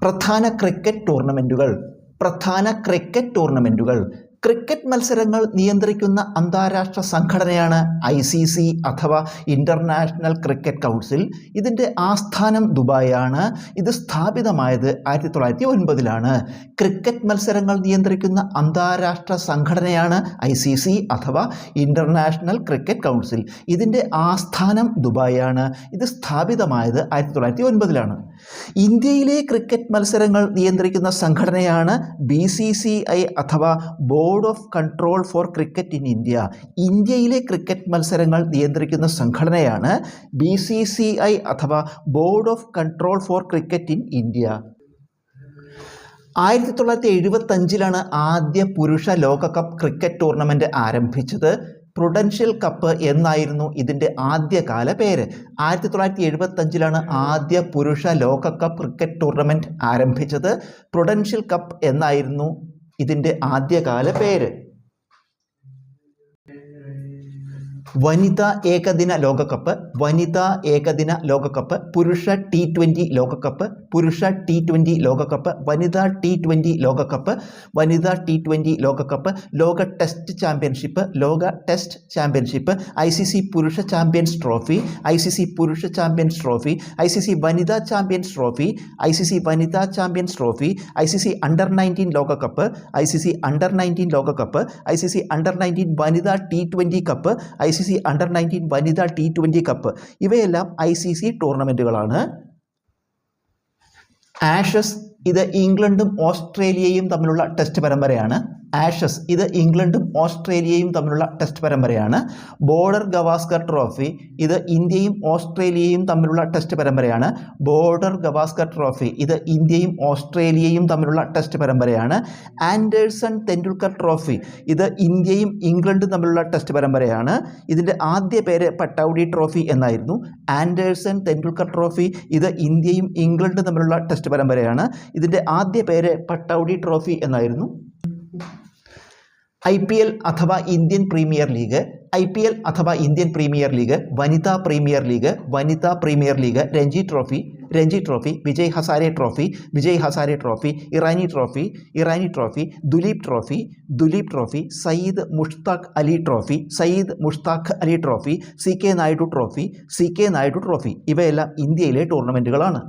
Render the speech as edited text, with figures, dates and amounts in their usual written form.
പ്രധാന cricket ടൂർണമെൻറ്റുകൾ cricket മത്സരങ്ങൾ നിയന്ത്രിക്കുന്ന അന്താരാഷ്ട്ര സംഘടനയാണ് ICC അഥവാ ഇൻ്റർനാഷണൽ ക്രിക്കറ്റ് കൗൺസിൽ. ഇതിൻ്റെ ആസ്ഥാനം ദുബായാണ്. ഇത് സ്ഥാപിതമായത് 1909 ക്രിക്കറ്റ് മത്സരങ്ങൾ നിയന്ത്രിക്കുന്ന അന്താരാഷ്ട്ര സംഘടനയാണ് ICC അഥവാ ഇൻ്റർനാഷണൽ ക്രിക്കറ്റ് കൗൺസിൽ. ഇതിൻ്റെ ആസ്ഥാനം ദുബായാണ്. ഇത് സ്ഥാപിതമായത് 1909 ഇന്ത്യയിലെ ക്രിക്കറ്റ് മത്സരങ്ങൾ നിയന്ത്രിക്കുന്ന സംഘടനയാണ് BCCI അഥവാ board of control four cricket in India. ഇന്ത്യയിലെ ക്രിക്കറ്റ് മത്സരങ്ങൾ നിയന്ത്രിക്കുന്ന സംഘടനയാണ് BCCI അഥവാ board of control four cricket in India. 1975 ആദ്യ പുരുഷ ലോകകപ്പ് ക്രിക്കറ്റ് ടൂർണമെൻറ്റ് ആരംഭിച്ചത്. പ്രുഡൻഷ്യൽ കപ്പ് എന്നായിരുന്നു ഇതിൻ്റെ ആദ്യകാല പേര്. 1975 ആദ്യ പുരുഷ ലോകകപ്പ് ക്രിക്കറ്റ് ടൂർണമെൻറ്റ് ആരംഭിച്ചത്. പ്രുഡൻഷ്യൽ കപ്പ് എന്നായിരുന്നു ഇതിൻ്റെ ആദ്യകാല പേര്. വനിതാ ഏകദിന ലോകകപ്പ്, പുരുഷ T20 ലോകകപ്പ്, വനിതാ T20 ലോകകപ്പ്, ലോക ടെസ്റ്റ് ചാമ്പ്യൻഷിപ്പ്, ICC പുരുഷ ചാമ്പ്യൻസ് ട്രോഫി, ICC വനിതാ ചാമ്പ്യൻസ് ട്രോഫി, ICC അണ്ടർ 19 ലോകകപ്പ്, ICC അണ്ടർ 19 വനിതാ T20 കപ്പ്, ICC അണ്ടർ 19 വനിതാ T20 കപ്പ്. ഇവയെല്ലാം ICC ടൂർണമെൻറ്റുകളാണ്. ആഷസ് ഇത് ഇംഗ്ലണ്ടും ഓസ്ട്രേലിയയും തമ്മിലുള്ള ടെസ്റ്റ് പരമ്പരയാണ്. ബോർഡർ ഗവാസ്കർ ട്രോഫി ഇത് ഇന്ത്യയും ഓസ്ട്രേലിയയും തമ്മിലുള്ള ടെസ്റ്റ് പരമ്പരയാണ്. ആൻഡേഴ്സൺ തെൻഡുൽക്കർ ട്രോഫി ഇത് ഇന്ത്യയും ഇംഗ്ലണ്ടും തമ്മിലുള്ള ടെസ്റ്റ് പരമ്പരയാണ്. ഇതിൻ്റെ ആദ്യ പേര് പട്ടൗഡി ട്രോഫി എന്നായിരുന്നു. ആൻഡേഴ്സൺ തെൻഡുൽക്കർ ട്രോഫി ഇത് ഇന്ത്യയും ഇംഗ്ലണ്ടും തമ്മിലുള്ള ടെസ്റ്റ് പരമ്പരയാണ്. ഇതിൻ്റെ ആദ്യ പേര് പട്ടൗഡി ട്രോഫി എന്നായിരുന്നു. IPL അഥവാ ഇന്ത്യൻ പ്രീമിയർ ലീഗ്, വനിതാ premier league, Ranji trophy, Vijay Hazare trophy, Irani trophy, Duleep trophy, Syed Mushtaq Ali trophy, CK Naidu trophy. ഇവയെല്ലാം ഇന്ത്യയിലെ ടൂർണമെൻറ്റുകളാണ്.